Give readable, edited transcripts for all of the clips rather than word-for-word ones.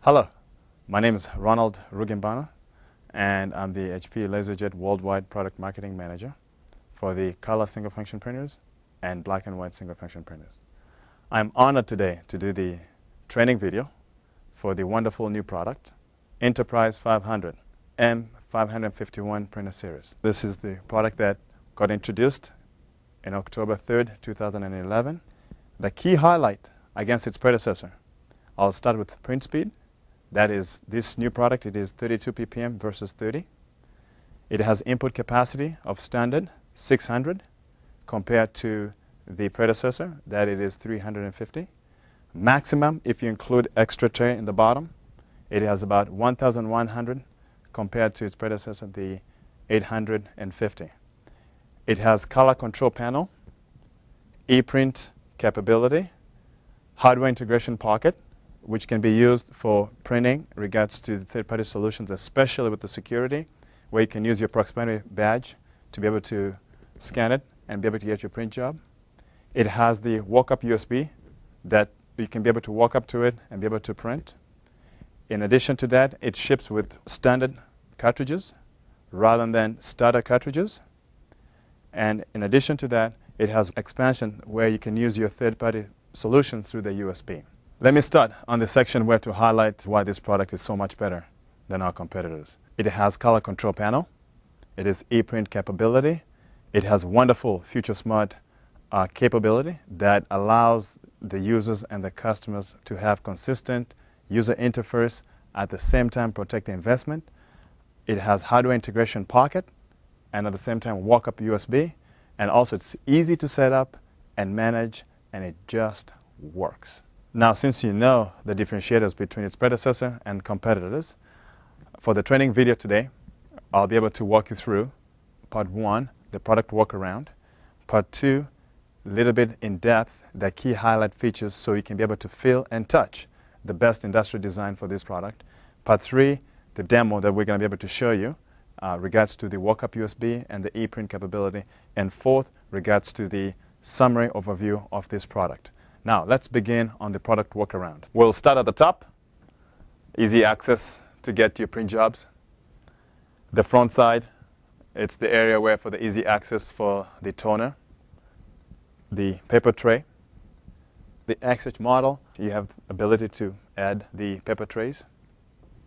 Hello, my name is Ronald Rugimbana, and I'm the HP LaserJet Worldwide Product Marketing Manager for the color single function printers and black and white single function printers. I'm honored today to do the training video for the wonderful new product, Enterprise 500 M551 printer series. This is the product that got introduced in October 3rd, 2011. The key highlight against its predecessor, I'll start with print speed. That is, this new product, it is 32 ppm versus 30. It has input capacity of standard 600 compared to the predecessor, that it is 350. Maximum, if you include extra tray in the bottom, it has about 1,100 compared to its predecessor, the 850. It has color control panel, e-print capability, hardware integration pocket, which can be used for printing in regards to the third-party solutions, especially with the security, where you can use your proximity badge to be able to scan it and be able to get your print job. It has the walk-up USB that you can be able to walk up to it and be able to print. In addition to that, it ships with standard cartridges rather than starter cartridges. And in addition to that, it has expansion where you can use your third-party solutions through the USB. Let me start on the section where to highlight why this product is so much better than our competitors. It has color control panel. It is e-print capability. It has wonderful Future Smart capability that allows the users and the customers to have consistent user interface at the same time protect the investment. It has hardware integration pocket and at the same time walk-up USB. And also it's easy to set up and manage, and it just works. Now, since you know the differentiators between its predecessor and competitors, for the training video today, I'll be able to walk you through part 1, the product walk around, part 2, a little bit in depth, the key highlight features so you can be able to feel and touch the best industrial design for this product, part 3, the demo that we're going to be able to show you regards to the walk-up USB and the e-print capability, and 4th, regards to the summary overview of this product. Now, let's begin on the product walk around. We'll start at the top. Easy access to get your print jobs. The front side, it's the area where for the easy access for the toner. The paper tray. The XH model, you have ability to add the paper trays.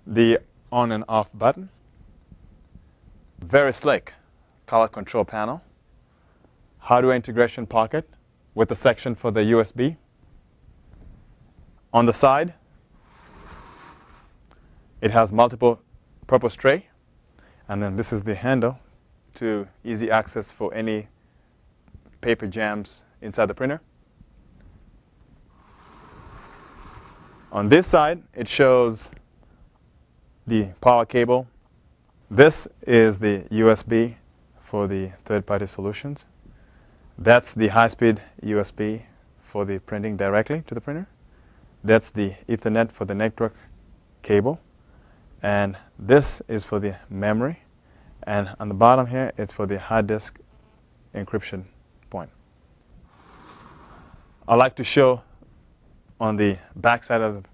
The on and off button. Very slick color control panel. Hardware integration pocket with a section for the USB. On the side, it has multiple purpose tray, and then this is the handle to easy access for any paper jams inside the printer. On this side, it shows the power cable. This is the USB for the third-party solutions. That's the high-speed USB for the printing directly to the printer. That's the Ethernet for the network cable. And this is for the memory. And on the bottom here, it's for the hard disk encryption point. I like to show on the back side of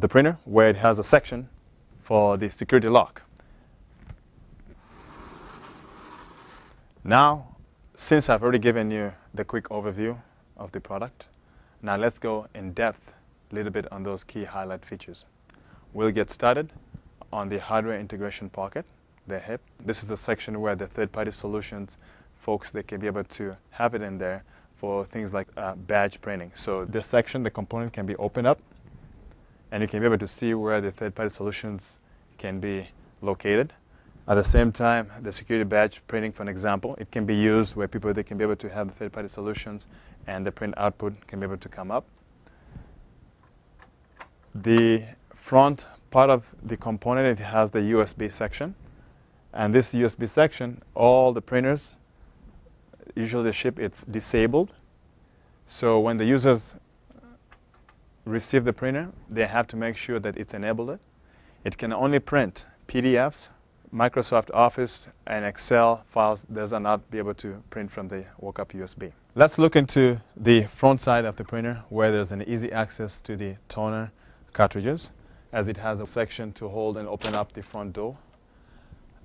the printer where it has a section for the security lock. Now, since I've already given you the quick overview of the product, now let's go in depth a little bit on those key highlight features. We'll get started on the hardware integration pocket, the HIP. This is the section where the third-party solutions folks, they can be able to have it in there for things like badge printing. So this section, the component can be opened up, and you can be able to see where the third-party solutions can be located. At the same time, the security badge printing, for an example, it can be used where people, they can be able to have the third-party solutions and the print output can be able to come up. The front part of the component, it has the USB section. And this USB section, all the printers, usually the ship, it's disabled. So when the users receive the printer, they have to make sure that it's enabled. It can only print PDFs, Microsoft Office and Excel files. Does not be able to print from the walk-up USB. Let's look into the front side of the printer where there's an easy access to the toner cartridges. as it has a section to hold and open up the front door.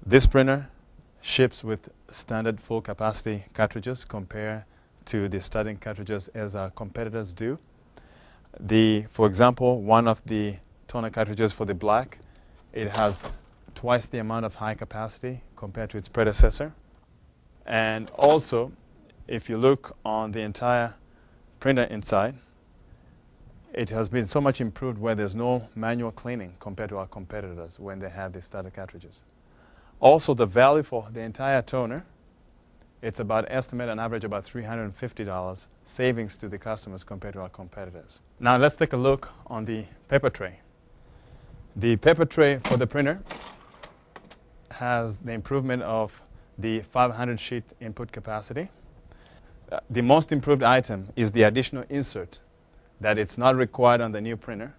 This printer ships with standard full capacity cartridges compared to the starting cartridges as our competitors do. For example, one of the toner cartridges for the black, it has twice the amount of high capacity compared to its predecessor. And also, if you look on the entire printer inside, it has been so much improved where there's no manual cleaning compared to our competitors when they have the starter cartridges. Also, the value for the entire toner, it's about estimated on average about $350 savings to the customers compared to our competitors. Now let's take a look on the paper tray. The paper tray for the printer has the improvement of the 500 sheet input capacity. The most improved item is the additional insert that it's not required on the new printer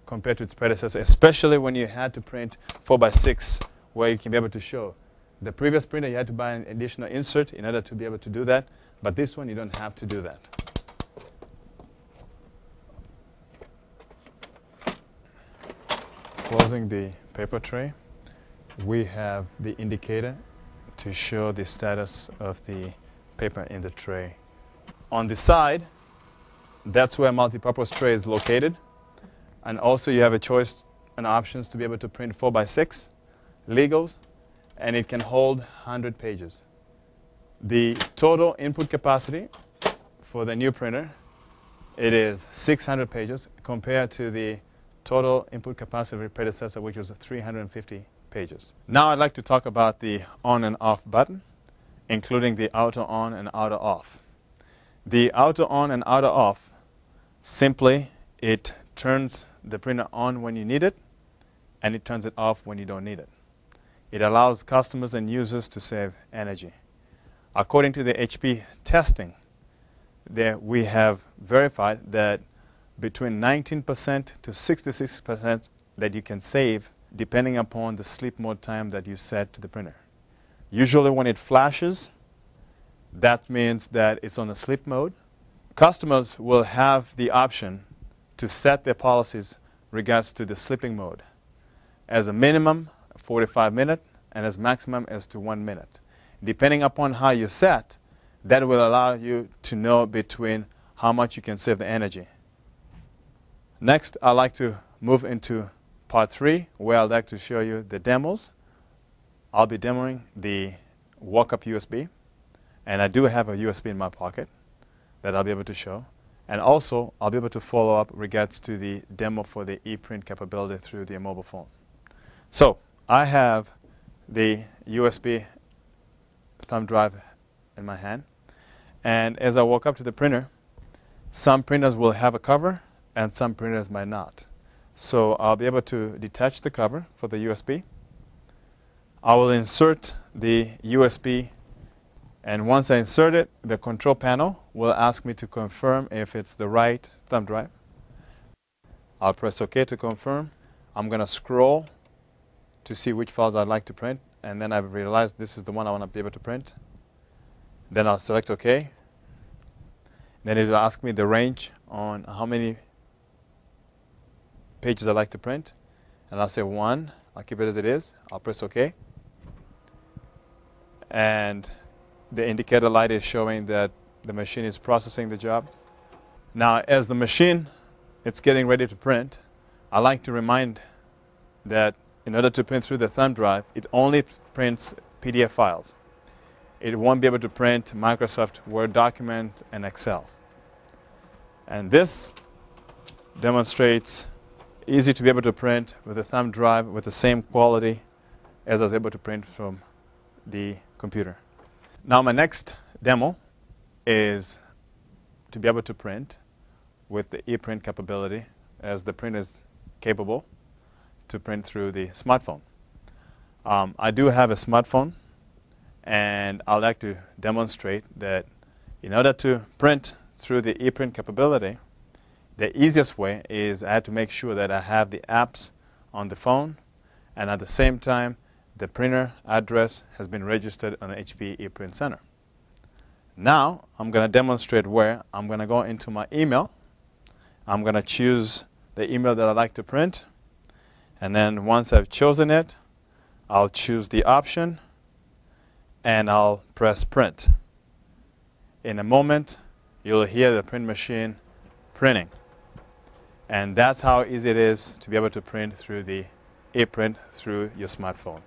compared to its predecessor, especially when you had to print 4x6 where you can be able to show. The previous printer you had to buy an additional insert in order to be able to do that, but this one you don't have to do that. Closing the paper tray, we have the indicator to show the status of the paper in the tray. On the side, that's where multipurpose tray is located. And also you have a choice and options to be able to print 4x6, legals, and it can hold 100 pages. The total input capacity for the new printer, it is 600 pages compared to the total input capacity of the predecessor, which was 350 pages. Now I'd like to talk about the on and off button, including the auto on and auto off. The auto on and auto off, simply it turns the printer on when you need it, and it turns it off when you don't need it. It allows customers and users to save energy. According to the HP testing, we have verified that between 19% to 66% that you can save depending upon the sleep mode time that you set to the printer. Usually when it flashes, that means that it's on a sleep mode. Customers will have the option to set their policies regards to the sleeping mode. As a minimum, 45 minutes, and as maximum as to 1 minute. Depending upon how you set, that will allow you to know between how much you can save the energy. Next, I'd like to move into part 3, where I'd like to show you the demos. I'll be demoing the walk-up USB, and I do have a USB in my pocket that I'll be able to show. And also, I'll be able to follow up regards to the demo for the ePrint capability through the mobile phone. So, I have the USB thumb drive in my hand. And as I walk up to the printer, some printers will have a cover and some printers might not. So I'll be able to detach the cover for the USB. I will insert the USB, and once I insert it, the control panel will ask me to confirm if it's the right thumb drive. I'll press OK to confirm. I'm going to scroll to see which files I'd like to print, and then I've realized this is the one I want to be able to print. Then I'll select OK. Then it will ask me the range on how many pages I'd like to print, and I'll say 1. I'll keep it as it is. I'll press OK. And the indicator light is showing that the machine is processing the job. Now, as the machine it's getting ready to print, I like to remind that in order to print through the thumb drive, it only prints PDF files. It won't be able to print Microsoft Word document and Excel. And this demonstrates easy to be able to print with a thumb drive with the same quality as I was able to print from the computer. Now my next demo is to be able to print with the ePrint capability, as the print is capable to print through the smartphone. I do have a smartphone, and I'd like to demonstrate that in order to print through the ePrint capability, the easiest way is I have to make sure that I have the apps on the phone, and at the same time the printer address has been registered on the HP ePrint Center. Now I'm going to demonstrate where I'm going to go into my email. I'm going to choose the email that I'd like to print, And then once I've chosen it, I'll choose the option and I'll press print. In a moment, you'll hear the print machine printing. And that's how easy it is to be able to print through the ePrint through your smartphone.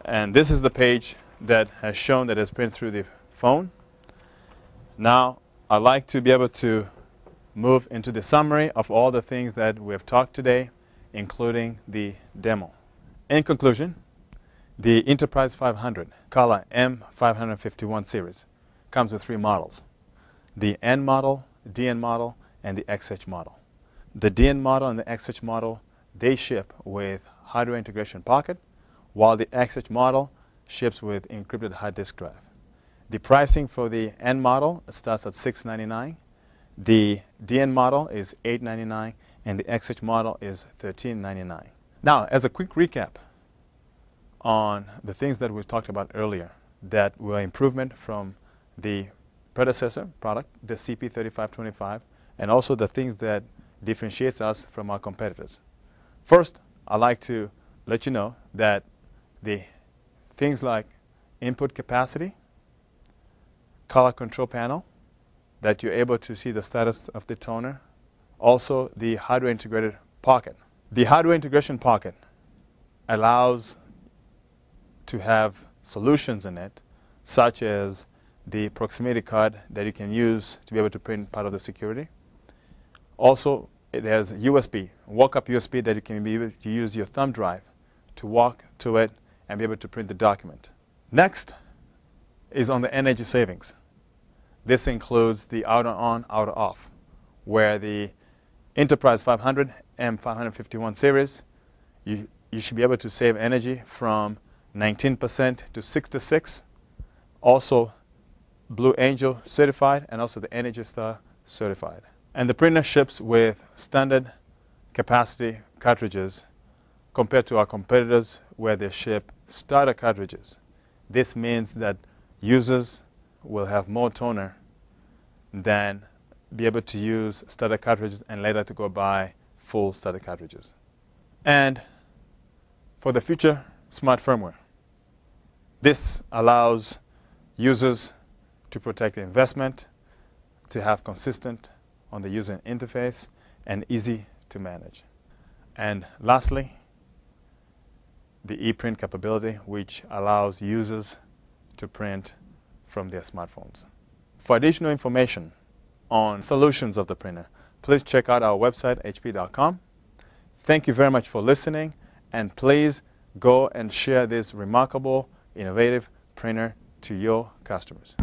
And this is the page that has shown that it's printed through the phone. Now, I'd like to be able to move into the summary of all the things that we have talked today, including the demo. In conclusion, the Enterprise 500 Color M551 series comes with 3 models: the N model, DN model, and the XH model. The DN model and the XH model, they ship with hardware integration pocket, while the XH model ships with encrypted hard disk drive. The pricing for the N model starts at $699. The DN model is $899, and the XH model is $1399. Now, as a quick recap on the things that we've talked about earlier that were improvement from the predecessor product, the CP3525, and also the things that differentiates us from our competitors. First, I'd like to let you know that the things like input capacity, color control panel, that you're able to see the status of the toner, also the hardware integrated pocket. The hardware integration pocket allows to have solutions in it, such as the proximity card that you can use to be able to print part of the security. Also, there's USB, walk-up USB that you can be able to use your thumb drive to walk to it and be able to print the document. Next is on the energy savings. This includes the outer on, outer off, where the Enterprise 500 M551 series, you should be able to save energy from 19% to 66%. Also, Blue Angel certified, and also the Energy Star certified. And the printer ships with standard capacity cartridges compared to our competitors where they ship starter cartridges. This means that users will have more toner than be able to use starter cartridges and later to go buy full starter cartridges. And for the future smart firmware, this allows users to protect the investment, to have consistent on the user interface, and easy to manage. And lastly, the ePrint capability, which allows users to print from their smartphones. For additional information on solutions of the printer, please check out our website, hp.com. Thank you very much for listening, and please go and share this remarkable, innovative printer to your customers.